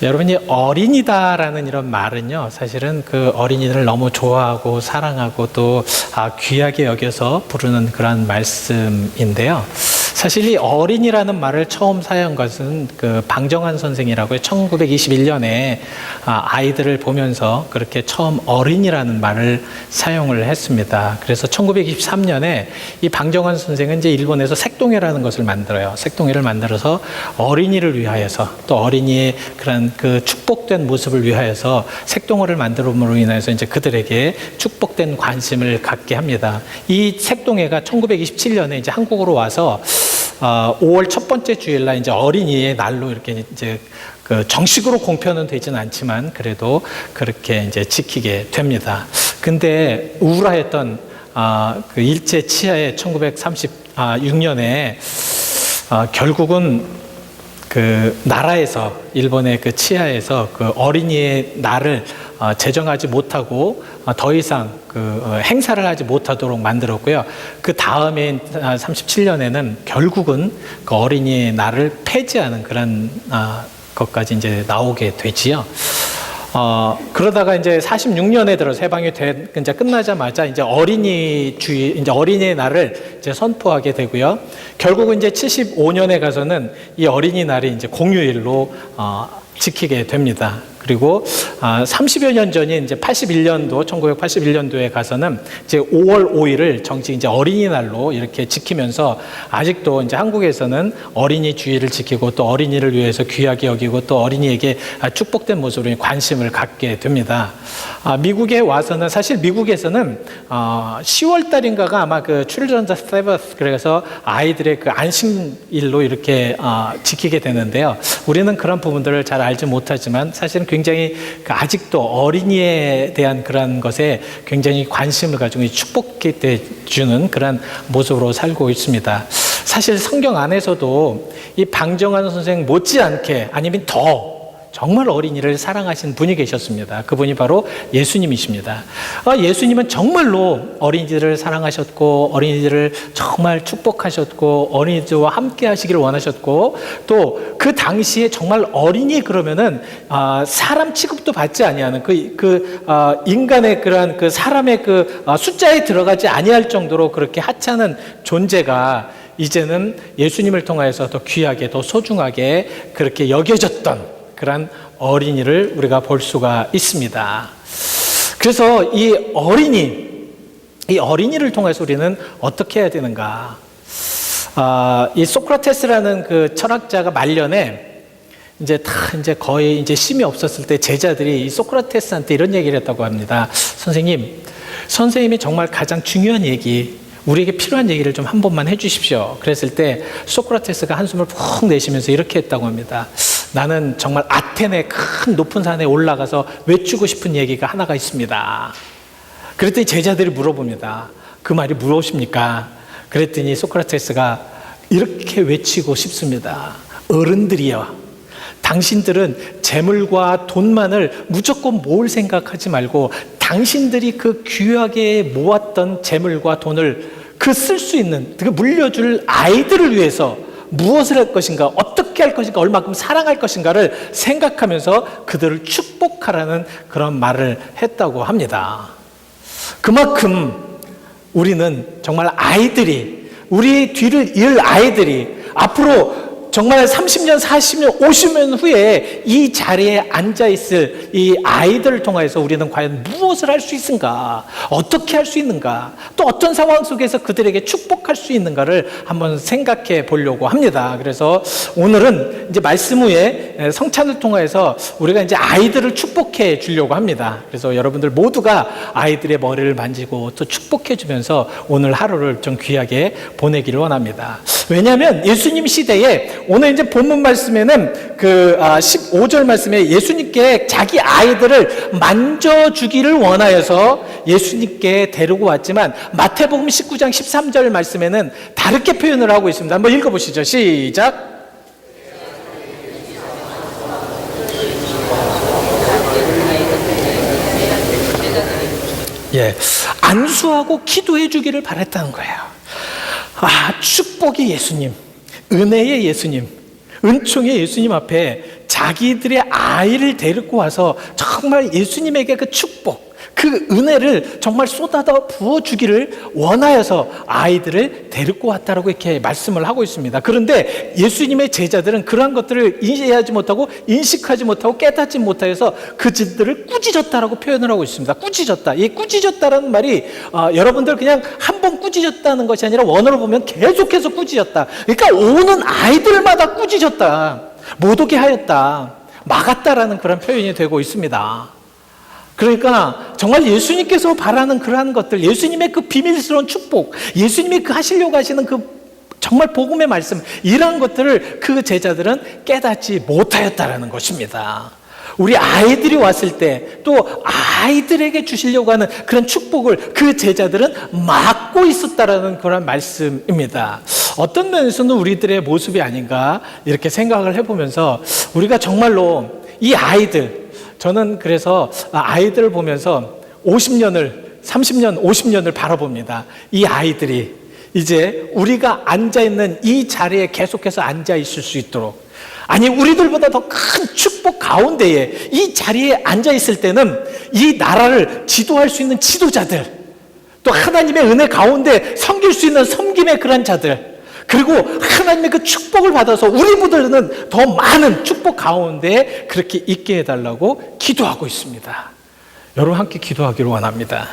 여러분이 어린이다라는 이런 말은요, 사실은 그 어린이들을 너무 좋아하고 사랑하고 또 귀하게 여겨서 부르는 그런 말씀인데요. 사실 이 어린이라는 말을 처음 사용한 것은 그 방정환 선생이라고 1921년에 아이들을 보면서 그렇게 처음 어린이라는 말을 사용을 했습니다. 그래서 1923년에 이 방정환 선생은 이제 일본에서 색동회라는 것을 만들어요. 색동회를 만들어서 어린이를 위하여서 또 어린이의 그런 그 축복된 모습을 위하여서 색동회를 만들음으로 인해서 이제 그들에게 축복된 관심을 갖게 합니다. 이 색동회가 1927년에 이제 한국으로 와서 5월 첫 번째 주일날 이제 어린이의 날로 이렇게 이제 그 정식으로 공표는 되지는 않지만 그래도 그렇게 이제 지키게 됩니다. 근데 우울했던 그 일제 치하의 1936년에 결국은 그 나라에서 일본의 그 치하에서 그 어린이의 날을 제정하지 못하고 더 이상 그 행사를 하지 못하도록 만들었고요. 그 다음에 37년에는 결국은 그 어린이의 날을 폐지하는 그런 것까지 이제 나오게 되지요. 그러다가 이제 46년에 들어서 해방이 이제 끝나자마자 이제 이제 어린이의 날을 이제 선포하게 되고요. 결국은 이제 75년에 가서는 이 어린이날이 이제 공휴일로 지키게 됩니다. 그리고 30여 년 전인 이제 1981년도에 가서는 이제 5월 5일을 정식 이제 어린이날로 이렇게 지키면서 아직도 이제 한국에서는 어린이 주의를 지키고 또 어린이를 위해서 귀하게 여기고 또 어린이에게 축복된 모습으로 관심을 갖게 됩니다. 미국에 와서는 사실 미국에서는 10월 달인가가 아마 그 Children's Sabbath, 그래서 아이들의 그 안식일로 이렇게 지키게 되는데요. 우리는 그런 부분들을 잘 알지 못하지만 사실은 굉장히 아직도 어린이에 대한 그런 것에 굉장히 관심을 가지고 축복해 주는 그런 모습으로 살고 있습니다. 사실 성경 안에서도 이 방정환 선생 못지않게 아니면 더 정말 어린이를 사랑하신 분이 계셨습니다. 그분이 바로 예수님이십니다. 예수님은 정말로 어린이들을 사랑하셨고 어린이들을 정말 축복하셨고 어린이들과 함께 하시기를 원하셨고 또 그 당시에 정말 어린이 그러면은 사람 취급도 받지 아니하는 인간의 그런 그 사람의 그 숫자에 들어가지 아니할 정도로 그렇게 하찮은 존재가 이제는 예수님을 통하여서 더 귀하게 더 소중하게 그렇게 여겨졌던 그런 어린이를 우리가 볼 수가 있습니다. 그래서 이 어린이를 통해서 우리는 어떻게 해야 되는가? 이 소크라테스라는 그 철학자가 말년에 이제 거의 이제 힘이 없었을 때 제자들이 이 소크라테스한테 이런 얘기를 했다고 합니다. 선생님이 정말 가장 중요한 얘기, 우리에게 필요한 얘기를 좀 한 번만 해주십시오. 그랬을 때 소크라테스가 한숨을 푹 내쉬면서 이렇게 했다고 합니다. 나는 정말 아테네 큰 높은 산에 올라가서 외치고 싶은 얘기가 하나가 있습니다. 그랬더니 제자들이 물어봅니다. 그 말이 무엇입니까? 그랬더니 소크라테스가 이렇게 외치고 싶습니다. 어른들이여, 당신들은 재물과 돈만을 무조건 모을 생각하지 말고 당신들이 그 귀하게 모았던 재물과 돈을 그 쓸 수 있는, 그 물려줄 아이들을 위해서 무엇을 할 것인가, 어떻게 할 것인가, 얼마큼 사랑할 것인가를 생각하면서 그들을 축복하라는 그런 말을 했다고 합니다. 그만큼 우리는 정말 우리 뒤를 이을 아이들이 앞으로 정말 30년, 40년, 50년 후에 이 자리에 앉아있을 이 아이들을 통해서 우리는 과연 무엇을 할 수 있는가? 어떻게 할 수 있는가? 또 어떤 상황 속에서 그들에게 축복할 수 있는가를 한번 생각해 보려고 합니다. 그래서 오늘은 이제 말씀 후에 성찬을 통해서 우리가 이제 아이들을 축복해 주려고 합니다. 그래서 여러분들 모두가 아이들의 머리를 만지고 또 축복해 주면서 오늘 하루를 좀 귀하게 보내기를 원합니다. 왜냐하면 예수님 시대에 오늘 이제 본문 말씀에는 그 15절 말씀에 예수님께 자기 아이들을 만져주기를 원하여서 예수님께 데리고 왔지만 마태복음 19장 13절 말씀에는 다르게 표현을 하고 있습니다. 한번 읽어보시죠. 시작. 안수하고 기도해 주기를 바랬다는 거예요. 축복의 예수님, 은혜의 예수님, 은총의 예수님 앞에 자기들의 아이를 데리고 와서 정말 예수님에게 그 축복, 그 은혜를 정말 쏟아다 부어주기를 원하여서 아이들을 데리고 왔다라고 이렇게 말씀을 하고 있습니다. 그런데 예수님의 제자들은 그러한 것들을 이해하지 못하고 인식하지 못하고 깨닫지 못하여서 그들을 꾸짖었다라고 표현을 하고 있습니다. 꾸짖었다. 이 꾸짖었다라는 말이 여러분들 그냥 한 번 꾸짖었다는 것이 아니라 원어로 보면 계속해서 꾸짖었다. 그러니까 오는 아이들마다 꾸짖었다. 못 오게 하였다. 막았다라는 그런 표현이 되고 있습니다. 그러니까 정말 예수님께서 바라는 그러한 것들, 예수님의 그 비밀스러운 축복, 예수님이 그 하시려고 하시는 그 정말 복음의 말씀, 이러한 것들을 그 제자들은 깨닫지 못하였다라는 것입니다. 우리 아이들이 왔을 때 또 아이들에게 주시려고 하는 그런 축복을 그 제자들은 막고 있었다라는 그런 말씀입니다. 어떤 면에서는 우리들의 모습이 아닌가 이렇게 생각을 해보면서 우리가 정말로 이 아이들, 저는 그래서 아이들을 보면서 50년을, 30년, 50년을 바라봅니다. 이 아이들이 이제 우리가 앉아있는 이 자리에 계속해서 앉아있을 수 있도록, 아니 우리들보다 더 큰 축복 가운데에 이 자리에 앉아있을 때는 이 나라를 지도할 수 있는 지도자들, 또 하나님의 은혜 가운데 섬길 수 있는 섬김의 그런 자들, 그리고 하나님의 그 축복을 받아서 우리 모두는 더 많은 축복 가운데 그렇게 있게 해달라고 기도하고 있습니다. 여러분 함께 기도하기를 원합니다.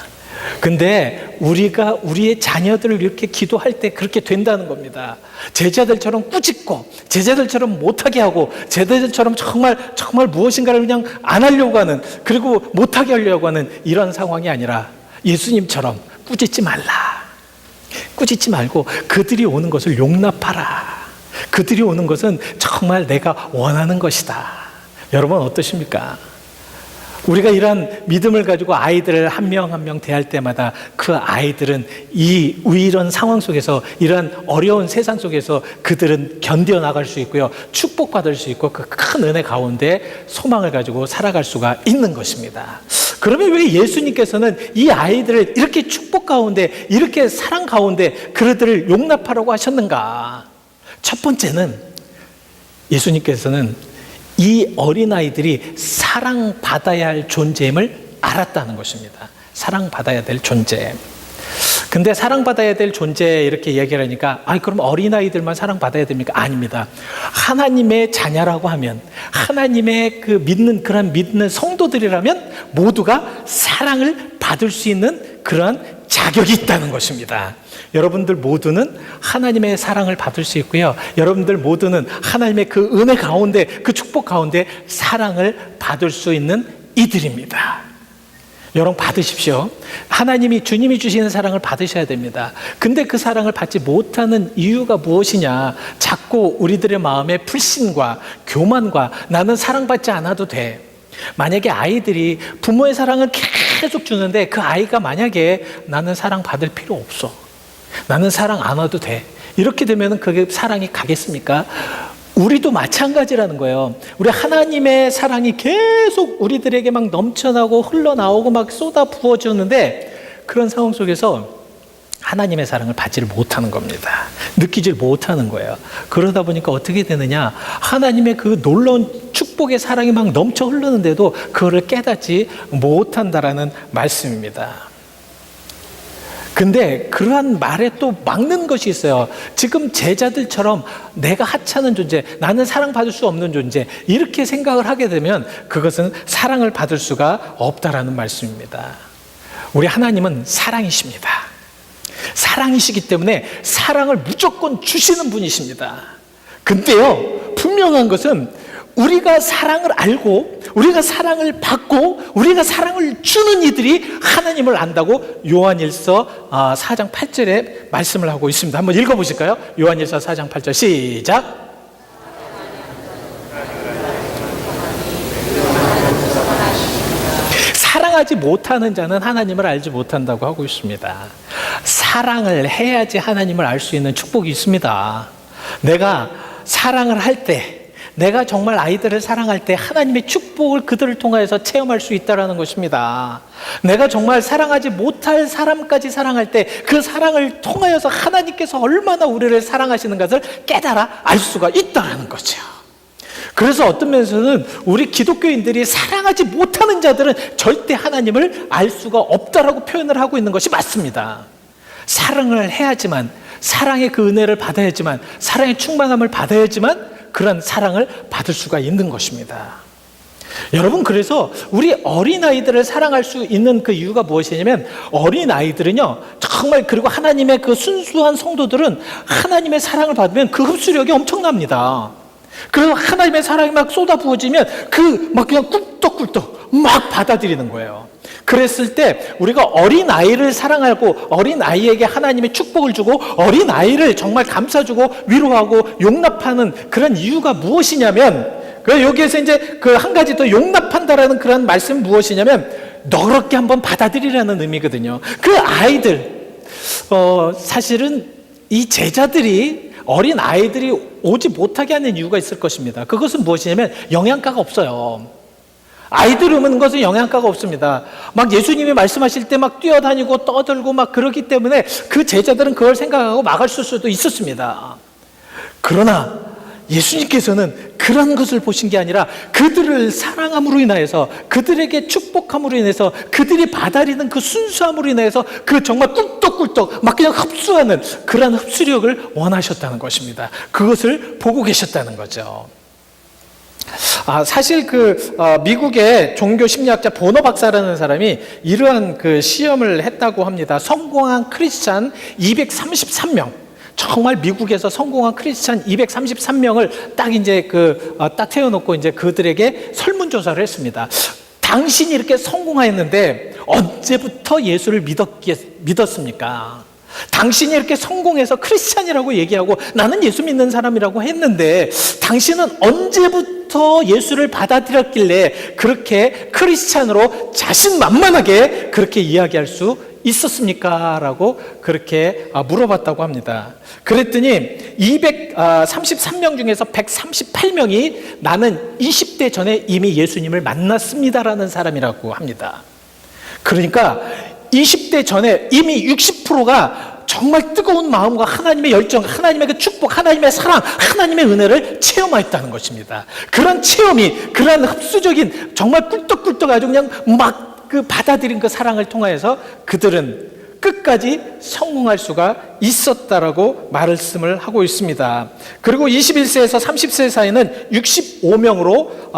근데 우리가 우리의 자녀들을 이렇게 기도할 때 그렇게 된다는 겁니다. 제자들처럼 꾸짖고 제자들처럼 못하게 하고 제자들처럼 정말 무엇인가를 그냥 안 하려고 하는, 그리고 못하게 하려고 하는 이런 상황이 아니라 예수님처럼 꾸짖지 말라. 꾸짖지 말고 그들이 오는 것을 용납하라. 그들이 오는 것은 정말 내가 원하는 것이다. 여러분 어떠십니까? 우리가 이런 믿음을 가지고 아이들을 한 명 한 명 대할 때마다 그 아이들은 이런 상황 속에서, 이런 어려운 세상 속에서 그들은 견뎌나갈 수 있고요, 축복받을 수 있고 그 큰 은혜 가운데 소망을 가지고 살아갈 수가 있는 것입니다. 그러면 왜 예수님께서는 이 아이들을 이렇게 축복 가운데, 이렇게 사랑 가운데 그들을 용납하라고 하셨는가? 첫 번째는 예수님께서는 이 어린아이들이 사랑받아야 할 존재임을 알았다는 것입니다. 사랑받아야 될 존재. 근데 사랑받아야 될 존재 이렇게 얘기를 하니까 그럼 어린아이들만 사랑받아야 됩니까? 아닙니다. 하나님의 자녀라고 하면, 하나님의 그 믿는 성도들이라면 모두가 사랑을 받을 수 있는 그런 자격이 있다는 것입니다. 여러분들 모두는 하나님의 사랑을 받을 수 있고요, 여러분들 모두는 하나님의 그 은혜 가운데, 그 축복 가운데 사랑을 받을 수 있는 이들입니다. 여러분 받으십시오. 하나님이, 주님이 주시는 사랑을 받으셔야 됩니다. 근데 그 사랑을 받지 못하는 이유가 무엇이냐? 자꾸 우리들의 마음에 불신과 교만과 나는 사랑받지 않아도 돼. 만약에 아이들이 부모의 사랑을 계속 주는데 그 아이가 만약에 나는 사랑받을 필요 없어, 나는 사랑 안 와도 돼, 이렇게 되면 그게 사랑이 가겠습니까? 우리도 마찬가지라는 거예요. 우리 하나님의 사랑이 계속 우리들에게 막 넘쳐나고 흘러나오고 막 쏟아 부어주는데 그런 상황 속에서 하나님의 사랑을 받지를 못하는 겁니다. 느끼질 못하는 거예요. 그러다 보니까 어떻게 되느냐? 하나님의 그 놀라운 축복의 사랑이 막 넘쳐 흐르는데도 그거를 깨닫지 못한다라는 말씀입니다. 근데 그러한 말에 또 막는 것이 있어요. 지금 제자들처럼 내가 하찮은 존재, 나는 사랑받을 수 없는 존재, 이렇게 생각을 하게 되면 그것은 사랑을 받을 수가 없다라는 말씀입니다. 우리 하나님은 사랑이십니다. 사랑이시기 때문에 사랑을 무조건 주시는 분이십니다. 근데요, 분명한 것은 우리가 사랑을 알고 우리가 사랑을 받고 우리가 사랑을 주는 이들이 하나님을 안다고 요한일서 4장 8절에 말씀을 하고 있습니다. 한번 읽어보실까요? 요한일서 4장 8절 시작. 사랑하지 못하는 자는 하나님을 알지 못한다고 하고 있습니다. 사랑을 해야지 하나님을 알 수 있는 축복이 있습니다. 내가 사랑을 할 때, 내가 정말 아이들을 사랑할 때 하나님의 축복을 그들을 통하여서 체험할 수 있다는 것입니다. 내가 정말 사랑하지 못할 사람까지 사랑할 때 그 사랑을 통하여서 하나님께서 얼마나 우리를 사랑하시는 것을 깨달아 알 수가 있다는 거죠. 그래서 어떤 면에서는 우리 기독교인들이 사랑하지 못하는 자들은 절대 하나님을 알 수가 없다라고 표현을 하고 있는 것이 맞습니다. 사랑을 해야지만, 사랑의 그 은혜를 받아야지만, 사랑의 충만함을 받아야지만 그런 사랑을 받을 수가 있는 것입니다. 여러분, 그래서 우리 어린아이들을 사랑할 수 있는 그 이유가 무엇이냐면, 어린아이들은요 정말, 그리고 하나님의 그 순수한 성도들은 하나님의 사랑을 받으면 그 흡수력이 엄청납니다. 그래서 하나님의 사랑이 막 쏟아 부어지면 그 막 그냥 꿀떡꿀떡 막 받아들이는 거예요. 그랬을 때 우리가 어린아이를 사랑하고 어린아이에게 하나님의 축복을 주고 어린아이를 정말 감싸주고 위로하고 용납하는 그런 이유가 무엇이냐면, 여기에서 이제 그 한 가지 더 용납한다라는 그런 말씀은 무엇이냐면 너그럽게 한번 받아들이라는 의미거든요. 그 아이들, 사실은 이 제자들이, 어린 아이들이 오지 못하게 하는 이유가 있을 것입니다. 그것은 무엇이냐면 영양가가 없어요. 아이들 오는 것은 영양가가 없습니다. 막 예수님이 말씀하실 때 막 뛰어다니고 떠들고 막 그러기 때문에 그 제자들은 그걸 생각하고 막을 수도 있었습니다. 그러나 예수님께서는 그런 것을 보신 게 아니라 그들을 사랑함으로 인하여서, 그들에게 축복함으로 인해서, 그들이 받아들이는 그 순수함으로 인해서 그 정말 꿀떡꿀떡 막 그냥 흡수하는 그런 흡수력을 원하셨다는 것입니다. 그것을 보고 계셨다는 거죠. 사실 미국의 종교 심리학자 보너 박사라는 사람이 이러한 그 시험을 했다고 합니다. 성공한 크리스찬 233명. 정말 미국에서 성공한 크리스찬 233명을 딱 이제 딱 태워놓고 이제 그들에게 설문조사를 했습니다. 당신이 이렇게 성공하였는데 언제부터 예수를 믿었습니까? 당신이 이렇게 성공해서 크리스찬이라고 얘기하고 나는 예수 믿는 사람이라고 했는데 당신은 언제부터 예수를 받아들였길래 그렇게 크리스찬으로 자신만만하게 그렇게 이야기할 수 있었습니까? 라고 그렇게 물어봤다고 합니다. 그랬더니 233명 중에서 138명이 나는 20대 전에 이미 예수님을 만났습니다라는 사람이라고 합니다. 그러니까 20대 전에 이미 60%가 정말 뜨거운 마음과 하나님의 열정, 하나님의 그 축복, 하나님의 사랑, 하나님의 은혜를 체험했다는 것입니다. 그런 체험이, 그런 흡수적인 정말 꿀떡꿀떡 아주 그냥 막 받아들인 그 사랑을 통하여서 그들은 끝까지 성공할 수가 있었다라고 말씀을 하고 있습니다. 그리고 21세에서 30세 사이는 65명으로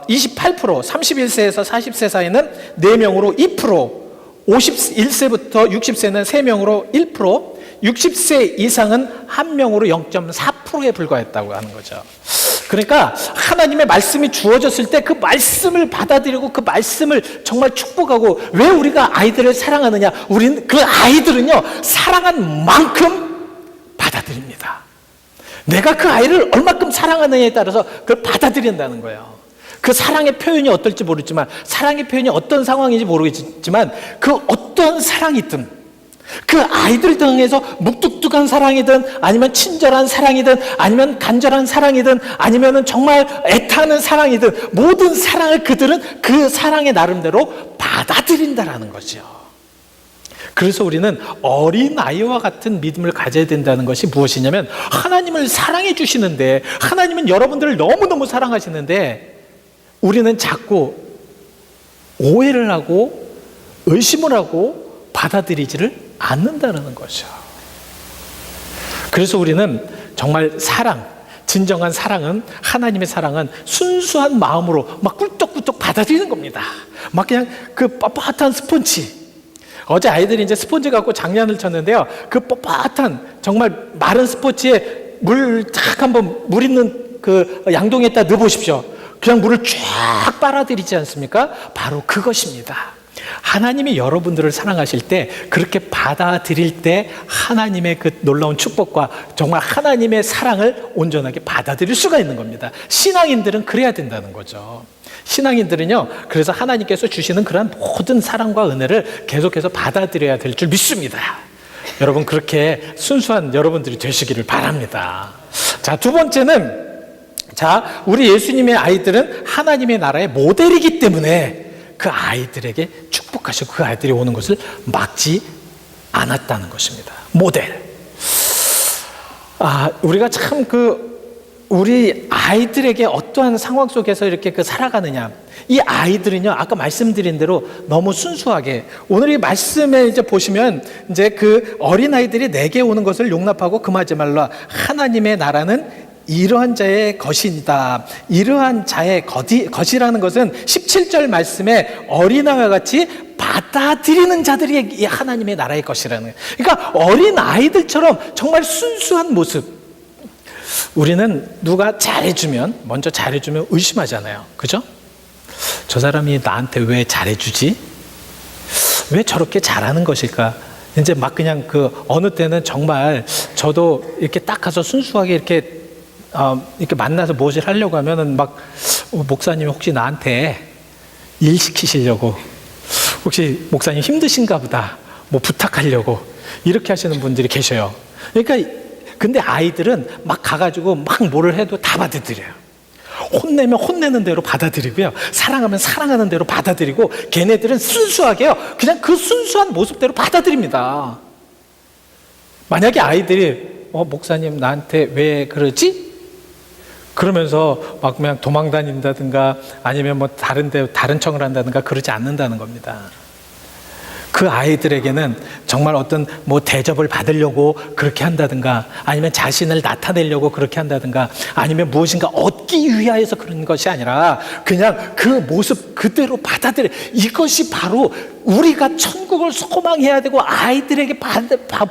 28%, 31세에서 40세 사이는 4명으로 2%, 51세부터 60세는 3명으로 1%, 60세 이상은 1명으로 0.4%에 불과했다고 하는 거죠. 그러니까 하나님의 말씀이 주어졌을 때 그 말씀을 받아들이고 그 말씀을 정말 축복하고, 왜 우리가 아이들을 사랑하느냐? 우리는 그 아이들은요 사랑한 만큼 받아들입니다. 내가 그 아이를 얼마큼 사랑하느냐에 따라서 그걸 받아들인다는 거예요. 그 사랑의 표현이 어떨지 모르지만, 사랑의 표현이 어떤 상황인지 모르겠지만, 그 어떤 사랑이든 그 아이들 등에서 묵뚝뚝한 사랑이든 아니면 친절한 사랑이든 아니면 간절한 사랑이든 아니면 정말 애타는 사랑이든 모든 사랑을 그들은 그 사랑의 나름대로 받아들인다라는 거죠. 그래서 우리는 어린아이와 같은 믿음을 가져야 된다는 것이 무엇이냐면, 하나님을 사랑해 주시는데, 하나님은 여러분들을 너무너무 사랑하시는데 우리는 자꾸 오해를 하고 의심을 하고 받아들이지를 않는다는 거죠. 그래서 우리는 정말 진정한 사랑은, 하나님의 사랑은 순수한 마음으로 막 꿀떡꿀떡 받아들이는 겁니다. 막 그냥 그 뻣뻣한 스펀지. 어제 아이들이 이제 스펀지 갖고 장난을 쳤는데요. 그 뻣뻣한 정말 마른 스펀지에 물 있는 그 양동이에다 넣어보십시오. 그냥 물을 쫙 빨아들이지 않습니까? 바로 그것입니다. 하나님이 여러분들을 사랑하실 때, 그렇게 받아들일 때 하나님의 그 놀라운 축복과 정말 하나님의 사랑을 온전하게 받아들일 수가 있는 겁니다. 신앙인들은 그래야 된다는 거죠. 신앙인들은요, 그래서 하나님께서 주시는 그런 모든 사랑과 은혜를 계속해서 받아들여야 될 줄 믿습니다. 여러분, 그렇게 순수한 여러분들이 되시기를 바랍니다. 자, 두 번째는, 우리 예수님의 아이들은 하나님의 나라의 모델이기 때문에 그 아이들에게 축복하시고 그 아이들이 오는 것을 막지 않았다는 것입니다. 모델. 우리가 참 우리 아이들에게 어떠한 상황 속에서 이렇게 살아가느냐. 이 아이들은요, 아까 말씀드린 대로 너무 순수하게, 오늘 이 말씀에 이제 보시면 이제 그 어린아이들이 내게 오는 것을 용납하고 금하지 말라. 하나님의 나라는 이러한 자의 것이다. 이러한 자의 것이라는 것은 17절 말씀에 어린아이와 같이 받아들이는 자들이 이 하나님의 나라의 것이라는 거예요. 그러니까 어린아이들처럼 정말 순수한 모습. 우리는 누가 먼저 잘해주면 의심하잖아요. 그죠? 저 사람이 나한테 왜 잘해주지? 왜 저렇게 잘하는 것일까? 이제 막 그냥 어느 때는 정말 저도 이렇게 딱 가서 순수하게 이렇게 만나서 무엇을 하려고 하면은 목사님이 혹시 나한테 일 시키시려고, 혹시 목사님 힘드신가 보다, 뭐 부탁하려고 이렇게 하시는 분들이 계셔요. 그러니까 근데 아이들은 막 가가지고 막 뭐를 해도 다 받아들여요. 혼내면 혼내는 대로 받아들이고요. 사랑하면 사랑하는 대로 받아들이고, 걔네들은 순수하게요. 그냥 그 순수한 모습대로 받아들입니다. 만약에 아이들이 목사님 나한테 왜 그러지? 그러면서 막 그냥 도망 다닌다든가 아니면 뭐 다른 청을 한다든가 그러지 않는다는 겁니다. 그 아이들에게는 정말 어떤 뭐 대접을 받으려고 그렇게 한다든가, 아니면 자신을 나타내려고 그렇게 한다든가, 아니면 무엇인가 얻기 위하여서 그런 것이 아니라 그냥 그 모습 그대로 받아들여. 이것이 바로 우리가 천국을 소망해야 되고 아이들에게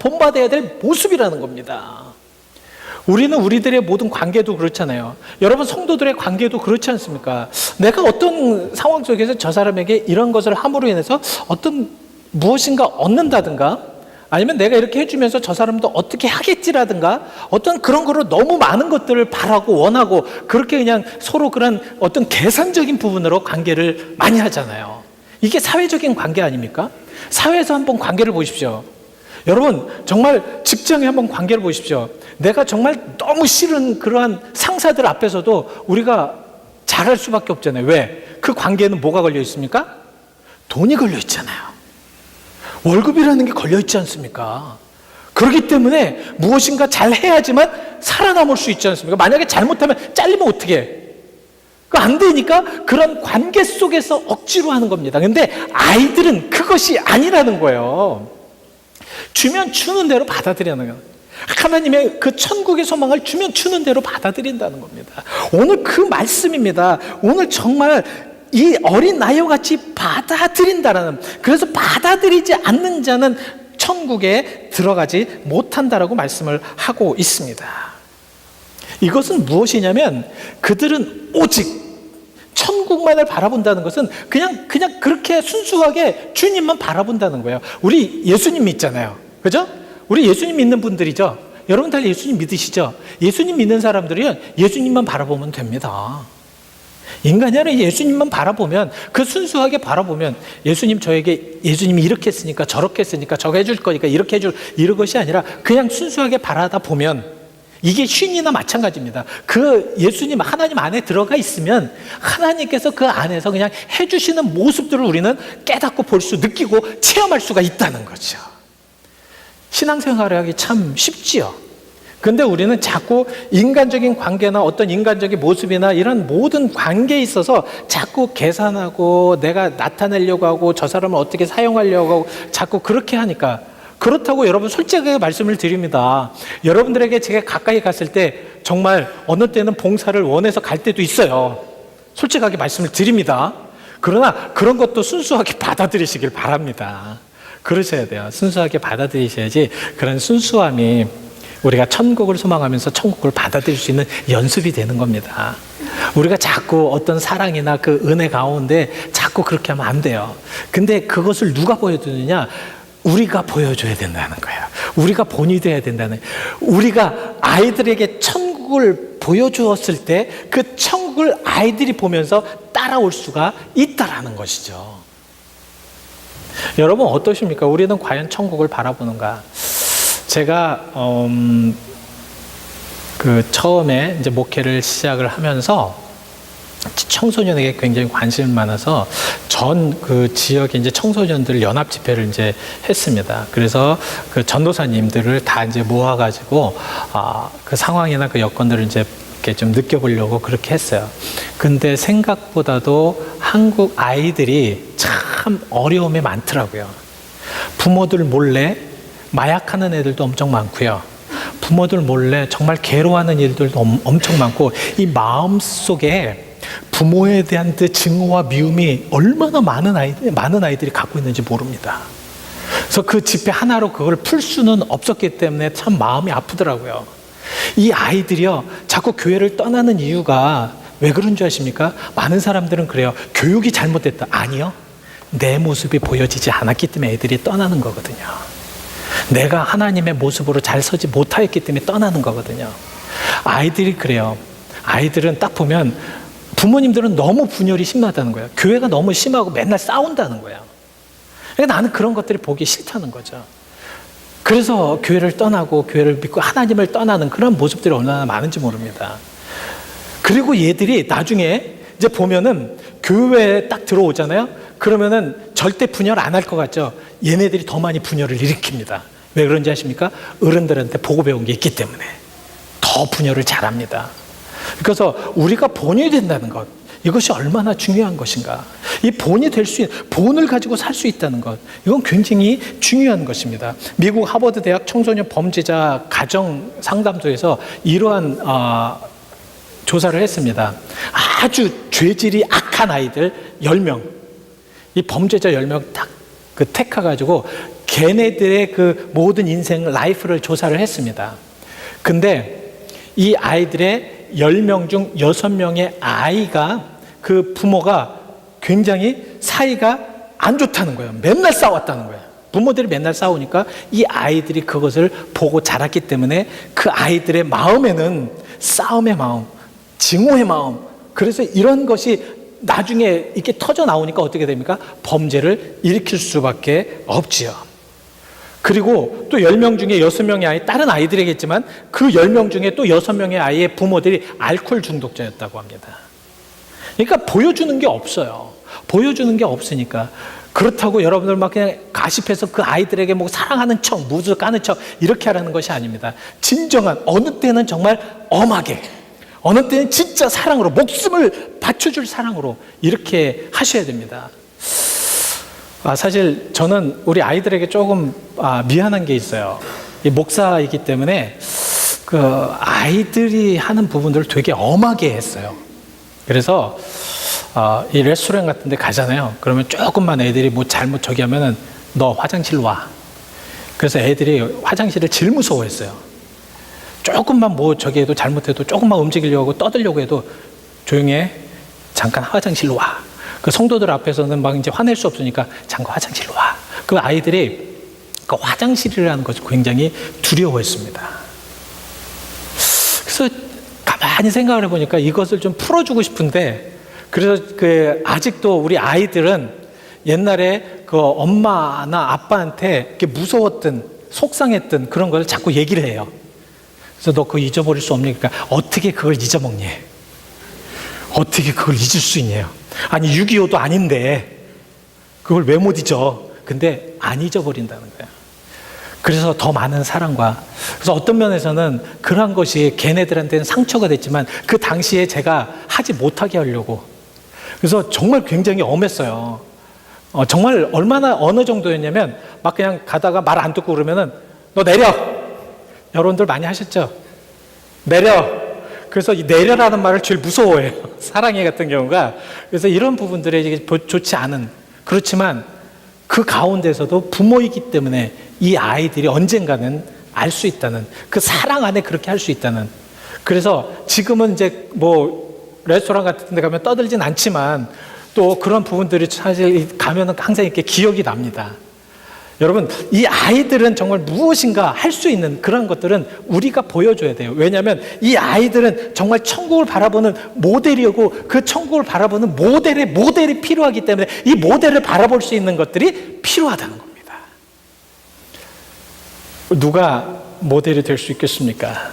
본받아야 될 모습이라는 겁니다. 우리는 우리들의 모든 관계도 그렇잖아요. 여러분, 성도들의 관계도 그렇지 않습니까? 내가 어떤 상황 속에서 저 사람에게 이런 것을 함으로 인해서 어떤 무엇인가 얻는다든가, 아니면 내가 이렇게 해주면서 저 사람도 어떻게 하겠지라든가, 어떤 그런 거로 너무 많은 것들을 바라고 원하고, 그렇게 그냥 서로 그런 어떤 계산적인 부분으로 관계를 많이 하잖아요. 이게 사회적인 관계 아닙니까? 사회에서 한번 관계를 보십시오. 여러분, 정말 직장에 한번 관계를 보십시오. 내가 정말 너무 싫은 그러한 상사들 앞에서도 우리가 잘할 수밖에 없잖아요. 왜? 그 관계에는 뭐가 걸려 있습니까? 돈이 걸려 있잖아요. 월급이라는 게 걸려있지 않습니까? 그렇기 때문에 무엇인가 잘 해야지만 살아남을 수 있지 않습니까? 만약에 잘못하면 잘리면 어떻게 해? 안 되니까 그런 관계 속에서 억지로 하는 겁니다. 근데 아이들은 그것이 아니라는 거예요. 주면 주는 대로 받아들이는 거예요. 하나님의 그 천국의 소망을 주면 주는 대로 받아들인다는 겁니다. 오늘 그 말씀입니다. 오늘 정말 이 어린 아이와 같이 받아들인다라는, 그래서 받아들이지 않는 자는 천국에 들어가지 못한다라고 말씀을 하고 있습니다. 이것은 무엇이냐면, 그들은 오직 천국만을 바라본다는 것은 그냥 그렇게 순수하게 주님만 바라본다는 거예요. 우리 예수님 믿잖아요. 그죠? 우리 예수님 믿는 분들이죠. 여러분 다 예수님 믿으시죠? 예수님 믿는 사람들은 예수님만 바라보면 됩니다. 인간이 아니라 예수님만 바라보면, 그 순수하게 바라보면, 예수님이 이렇게 했으니까 저렇게 했으니까 저거 해줄 거니까 이렇게 해줄, 이런 것이 아니라 그냥 순수하게 바라다 보면, 이게 쉰이나 마찬가지입니다. 그 예수님, 하나님 안에 들어가 있으면 하나님께서 그 안에서 그냥 해주시는 모습들을 우리는 깨닫고 볼 수, 느끼고 체험할 수가 있다는 거죠. 신앙생활을 하기 참 쉽지요. 근데 우리는 자꾸 인간적인 관계나 어떤 인간적인 모습이나 이런 모든 관계에 있어서 자꾸 계산하고, 내가 나타내려고 하고, 저 사람을 어떻게 사용하려고 하고, 자꾸 그렇게 하니까. 그렇다고 여러분 솔직하게 말씀을 드립니다. 여러분들에게 제가 가까이 갔을 때 정말 어느 때는 봉사를 원해서 갈 때도 있어요. 솔직하게 말씀을 드립니다. 그러나 그런 것도 순수하게 받아들이시길 바랍니다. 그러셔야 돼요. 순수하게 받아들이셔야지 그런 순수함이 우리가 천국을 소망하면서 천국을 받아들일 수 있는 연습이 되는 겁니다. 우리가 자꾸 어떤 사랑이나 그 은혜 가운데 자꾸 그렇게 하면 안 돼요. 근데 그것을 누가 보여주느냐? 우리가 보여줘야 된다는 거예요. 우리가 본이 돼야 된다는 거예요. 우리가 아이들에게 천국을 보여주었을 때 그 천국을 아이들이 보면서 따라올 수가 있다라는 것이죠. 여러분 어떠십니까? 우리는 과연 천국을 바라보는가? 제가 그 처음에 이제 목회를 시작을 하면서 청소년에게 굉장히 관심이 많아서 전 그 지역에 이제 청소년들 연합 집회를 이제 했습니다. 그래서 그 전도사님들을 다 이제 모아가지고 그 상황이나 그 여건들을 이제 이렇게 좀 느껴보려고 그렇게 했어요. 근데 생각보다도 한국 아이들이 참 어려움이 많더라고요. 부모들 몰래 마약하는 애들도 엄청 많고요. 부모들 몰래 정말 괴로워하는 일들도 엄청 많고, 이 마음속에 부모에 대한 그 증오와 미움이 얼마나 많은 아이들이 갖고 있는지 모릅니다. 그래서 그 집회 하나로 그걸 풀 수는 없었기 때문에 참 마음이 아프더라고요. 이 아이들이요, 자꾸 교회를 떠나는 이유가 왜 그런 줄 아십니까? 많은 사람들은 그래요. 교육이 잘못됐다. 아니요. 내 모습이 보여지지 않았기 때문에 애들이 떠나는 거거든요. 내가 하나님의 모습으로 잘 서지 못하였기 때문에 떠나는 거거든요. 아이들이 그래요. 아이들은 딱 보면 부모님들은 너무 분열이 심하다는 거예요. 교회가 너무 심하고 맨날 싸운다는 거예요. 그러니까 나는 그런 것들이 보기 싫다는 거죠. 그래서 교회를 떠나고 교회를 믿고 하나님을 떠나는 그런 모습들이 얼마나 많은지 모릅니다. 그리고 얘들이 나중에 이제 보면은 교회에 딱 들어오잖아요. 그러면은 절대 분열 안 할 것 같죠. 얘네들이 더 많이 분열을 일으킵니다. 왜 그런지 아십니까? 어른들한테 보고 배운 게 있기 때문에 더 분열을 잘합니다. 그래서 우리가 본이 된다는 것, 이것이 얼마나 중요한 것인가. 이 본이 될 수 있는, 본을 가지고 살 수 있다는 것, 이건 굉장히 중요한 것입니다. 미국 하버드 대학 청소년 범죄자 가정 상담소에서 이러한 조사를 했습니다. 아주 죄질이 악한 아이들 10명, 이 범죄자 10명 딱 그 택해가지고 걔네들의 그 모든 인생 라이프를 조사를 했습니다. 근데 이 아이들의 10명 중 6명의 아이가, 그 부모가 굉장히 사이가 안 좋다는 거예요. 맨날 싸웠다는 거예요. 부모들이 맨날 싸우니까 이 아이들이 그것을 보고 자랐기 때문에 그 아이들의 마음에는 싸움의 마음, 증오의 마음, 그래서 이런 것이 나중에 이렇게 터져 나오니까 어떻게 됩니까? 범죄를 일으킬 수밖에 없지요. 그리고 또 10명 중에 6명의 아이, 다른 아이들이겠지만 그 10명 중에 또 6명의 아이의 부모들이 알코올 중독자였다고 합니다. 그러니까 보여주는 게 없어요. 보여주는 게 없으니까. 그렇다고 여러분들 막 그냥 가십해서 그 아이들에게 뭐 사랑하는 척, 무즈 까는 척 이렇게 하라는 것이 아닙니다. 진정한, 어느 때는 정말 엄하게, 어느 때는 진짜 사랑으로, 목숨을 바쳐줄 사랑으로 이렇게 하셔야 됩니다. 사실 저는 우리 아이들에게 조금 미안한 게 있어요. 이 목사이기 때문에 그 아이들이 하는 부분들을 되게 엄하게 했어요. 그래서 이 레스토랑 같은 데 가잖아요. 그러면 조금만 애들이 뭐 잘못 저기 하면은 너 화장실로 와. 그래서 애들이 화장실을 제일 무서워했어요. 조금만 뭐 저기 해도 잘못해도 조금만 움직이려고 떠들려고 해도 조용히 해. 잠깐 화장실로 와. 그 성도들 앞에서는 막 이제 화낼 수 없으니까 잠깐 화장실로 와. 그 아이들이 그 화장실이라는 것을 굉장히 두려워했습니다. 그래서 가만히 생각을 해보니까 이것을 좀 풀어주고 싶은데, 그래서 그 아직도 우리 아이들은 옛날에 그 엄마나 아빠한테 이렇게 무서웠던, 속상했던 그런 걸 자꾸 얘기를 해요. 그래서 너 그거 잊어버릴 수 없니? 그러니까 어떻게 그걸 잊어먹니? 어떻게 그걸 잊을 수 있냐? 아니 6.25도 아닌데 그걸 왜 못 잊어? 근데 안 잊어버린다는 거예요. 그래서 더 많은 사랑과, 그래서 어떤 면에서는 그런 것이 걔네들한테는 상처가 됐지만 그 당시에 제가 하지 못하게 하려고, 그래서 정말 굉장히 엄했어요. 정말 얼마나 어느 정도였냐면 막 그냥 가다가 말 안 듣고 그러면은 너 내려. 여러분들 많이 하셨죠? 내려. 그래서 이 내려라는 말을 제일 무서워해요. 사랑해 같은 경우가. 그래서 이런 부분들이 좋지 않은, 그렇지만 그 가운데서도 부모이기 때문에 이 아이들이 언젠가는 알 수 있다는, 그 사랑 안에 그렇게 할 수 있다는. 그래서 지금은 이제 뭐 레스토랑 같은 데 가면 떠들진 않지만 또 그런 부분들이 사실 가면은 항상 이렇게 기억이 납니다. 여러분, 이 아이들은 정말 무엇인가 할 수 있는 그런 것들은 우리가 보여줘야 돼요. 왜냐하면 이 아이들은 정말 천국을 바라보는 모델이고, 그 천국을 바라보는 모델이 필요하기 때문에 이 모델을 바라볼 수 있는 것들이 필요하다는 겁니다. 누가 모델이 될 수 있겠습니까?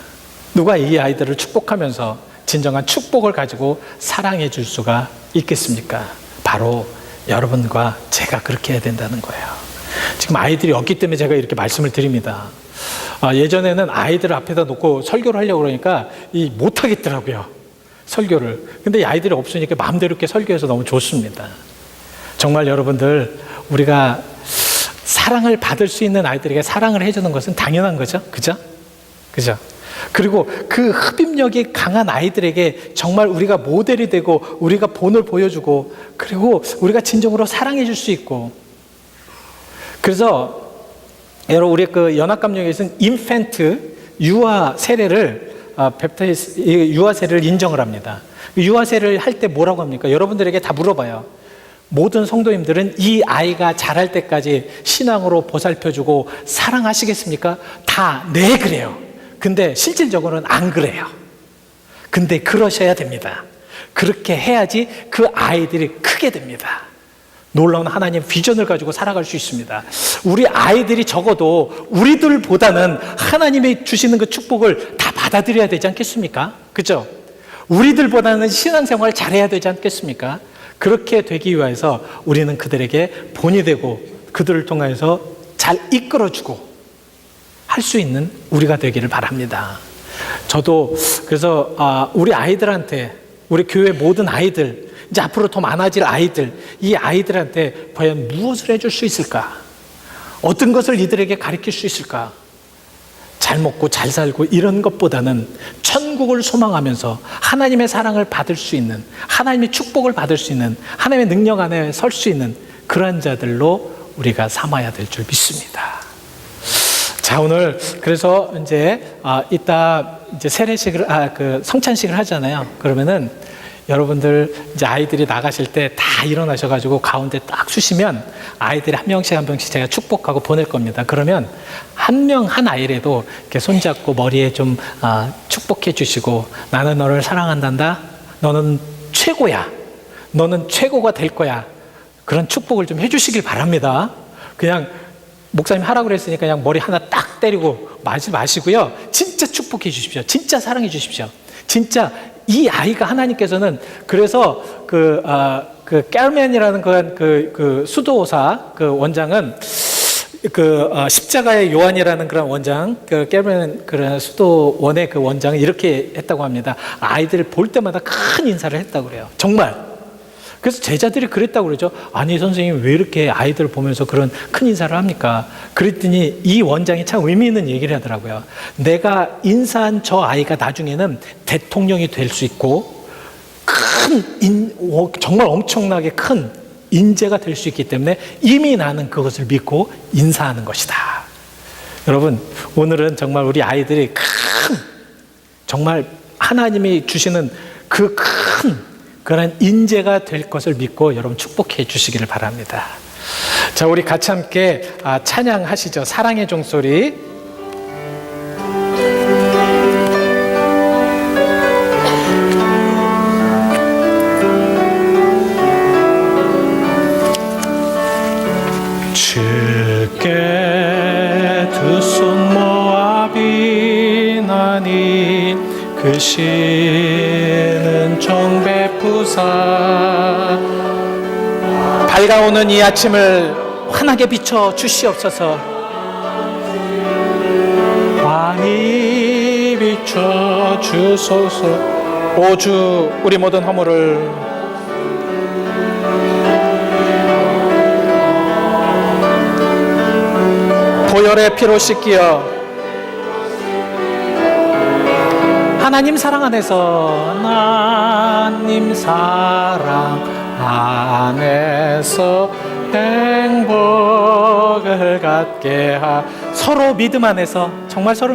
누가 이 아이들을 축복하면서 진정한 축복을 가지고 사랑해 줄 수가 있겠습니까? 바로 여러분과 제가 그렇게 해야 된다는 거예요. 지금 아이들이 없기 때문에 제가 이렇게 말씀을 드립니다. 예전에는 아이들 앞에다 놓고 설교를 하려고 그러니까 못 하겠더라고요. 설교를. 근데 이 아이들이 없으니까 마음대로 이렇게 설교해서 너무 좋습니다. 정말 여러분들, 우리가 사랑을 받을 수 있는 아이들에게 사랑을 해주는 것은 당연한 거죠. 그죠? 그죠? 그리고 그 흡입력이 강한 아이들에게 정말 우리가 모델이 되고 우리가 본을 보여주고 그리고 우리가 진정으로 사랑해 줄 수 있고. 그래서 여러분, 우리 그 연합감령에서는 인펜트 유아 세례를 유아 세례를 인정을 합니다. 유아 세례를 할 때 뭐라고 합니까? 여러분들에게 다 물어봐요. 모든 성도님들은 이 아이가 자랄 때까지 신앙으로 보살펴주고 사랑하시겠습니까? 다 네, 그래요. 근데 실질적으로는 안 그래요. 근데 그러셔야 됩니다. 그렇게 해야지 그 아이들이 크게 됩니다. 놀라운 하나님 비전을 가지고 살아갈 수 있습니다. 우리 아이들이 적어도 우리들보다는 하나님이 주시는 그 축복을 다 받아들여야 되지 않겠습니까? 그죠? 우리들보다는 신앙생활을 잘해야 되지 않겠습니까? 그렇게 되기 위해서 우리는 그들에게 본이 되고 그들을 통해서 잘 이끌어주고 할 수 있는 우리가 되기를 바랍니다. 저도 그래서 우리 아이들한테, 우리 교회 모든 아이들, 이제 앞으로 더 많아질 아이들, 이 아이들한테 과연 무엇을 해줄 수 있을까? 어떤 것을 이들에게 가르칠 수 있을까? 잘 먹고 잘 살고 이런 것보다는 천국을 소망하면서 하나님의 사랑을 받을 수 있는, 하나님의 축복을 받을 수 있는, 하나님의 능력 안에 설 수 있는 그런 자들로 우리가 삼아야 될 줄 믿습니다. 자, 오늘 그래서 이제 이따 이제 세례식을 그 성찬식을 하잖아요. 그러면은 여러분들 이제 아이들이 나가실 때 다 일어나셔가지고 가운데 딱 주시면 아이들이 한 명씩 한 명씩 제가 축복하고 보낼 겁니다. 그러면 한 명 한 아이라도 이렇게 손잡고 머리에 좀 축복해 주시고, 나는 너를 사랑한단다. 너는 최고야. 너는 최고가 될 거야. 그런 축복을 좀 해주시길 바랍니다. 그냥 목사님 하라고 그랬으니까 그냥 머리 하나 딱 때리고 마시고요. 진짜 축복해 주십시오. 진짜 사랑해 주십시오. 진짜 이 아이가 하나님께서는 그래서 그 캐르멘이라는 그 수도사 그 원장은 십자가의 요한이라는 그런 원장, 그 캐르멘 그런 수도원의 그 원장은 이렇게 했다고 합니다. 아이들을 볼 때마다 큰 인사를 했다고 그래요. 정말. 그래서 제자들이 그랬다고 그러죠. 아니 선생님 왜 이렇게 아이들을 보면서 그런 큰 인사를 합니까? 그랬더니 이 원장이 참 의미 있는 얘기를 하더라고요. 내가 인사한 저 아이가 나중에는 대통령이 될 수 있고 정말 엄청나게 큰 인재가 될 수 있기 때문에 이미 나는 그것을 믿고 인사하는 것이다. 여러분, 오늘은 정말 우리 아이들이 정말 하나님이 주시는 그 큰 그런 인재가 될 것을 믿고 여러분 축복해 주시기를 바랍니다. 자, 우리 같이 함께 찬양하시죠. 사랑의 종소리. 주께 두 손 모아 비나니 그시는 정베푸사. 밝아오는 이 아침을 환하게 비춰 주시옵소서. 환히 비춰 주소서. 오 주, 우리 모든 허물을 보혈의 피로 씻기어 하나님 사랑 안에서, 하나님 사랑 안에서 행복을 갖게 하. 서로 믿음 안에서, 정말 서로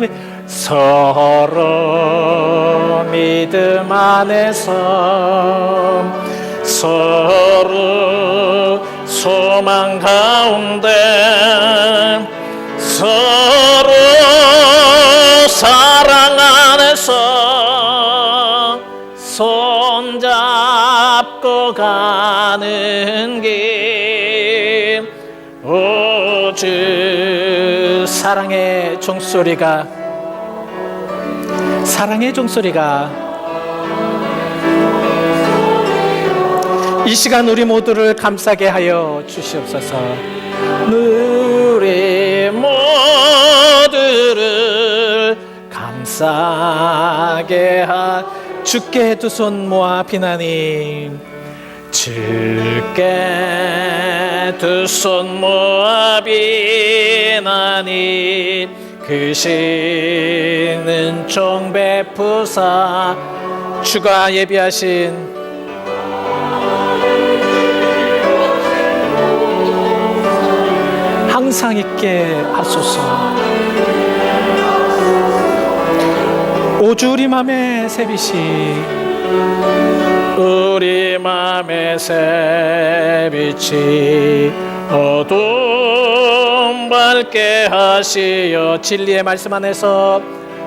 믿음 안에서 서로 소망 가운데 서로 사랑 안에서 손잡고 가는 길. 오 주, 사랑의 종소리가 이 시간 우리 모두를 감싸게 하여 주시옵소서. 우리 모두를 감싸게 주께 두 손 모아 비나님, 주께 두 손 모아 비나님, 크신 종 베푸사 주가 예비하신 항상 있게 하소서. 오주 우리 맘의 새빛이, 우리 맘의 새빛이 어둠 밝게 하시어 진리의 말씀 안에서,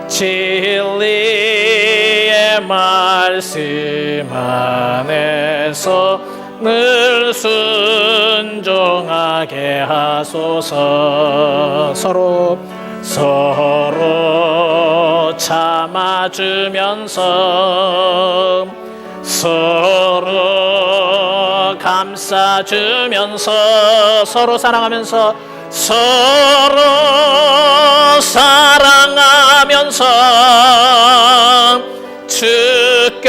진리의 말씀 안에서 늘 순종하게 하소서. 서로 참아주면서, 서로 감싸주면서, 서로 사랑하면서, 서로 사랑하면서 주께로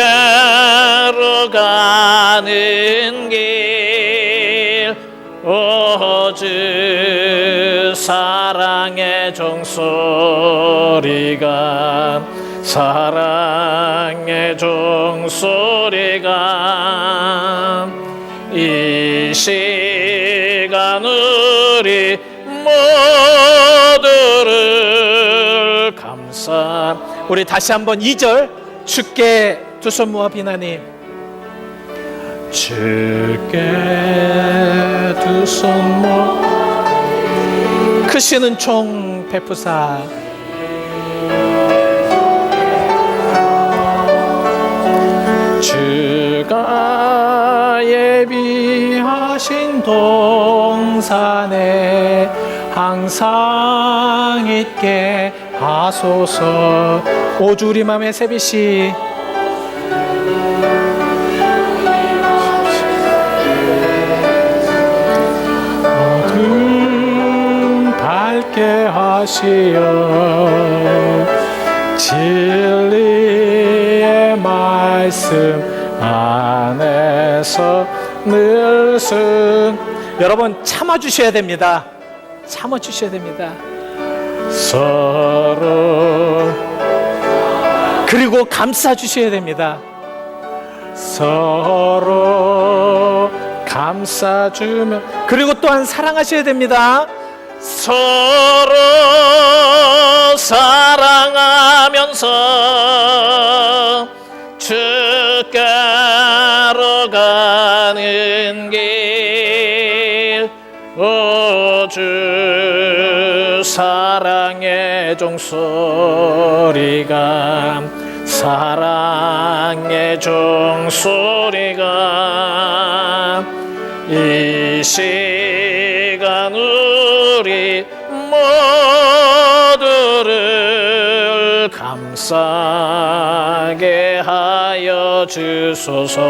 가는 길, 오주 사랑의 종소리가, 사랑의 종소리가 이 시간 우리 모두를 감싸. 우리 다시 한번 2절 주께 두 손 모아 비나님, 주께 두 손 모아 크시는 종 베푸사 주가 예비하신 동산에 항상 있게 하소서. 오주 우리 맘의 새빛이 어둠 밝게 하시어 진리의 말씀 안에서 늘순. 여러분 참아주셔야 됩니다. 참아주셔야 됩니다. 서로, 그리고 감싸주셔야 됩니다. 서로 감싸주면, 그리고 또한 사랑하셔야 됩니다. 서로 사랑하면서 주께로 가는 길, 오주 사랑의 종소리가, 사랑의 종소리가 이 시간 우리 모두를 감싸게 하여 주소서.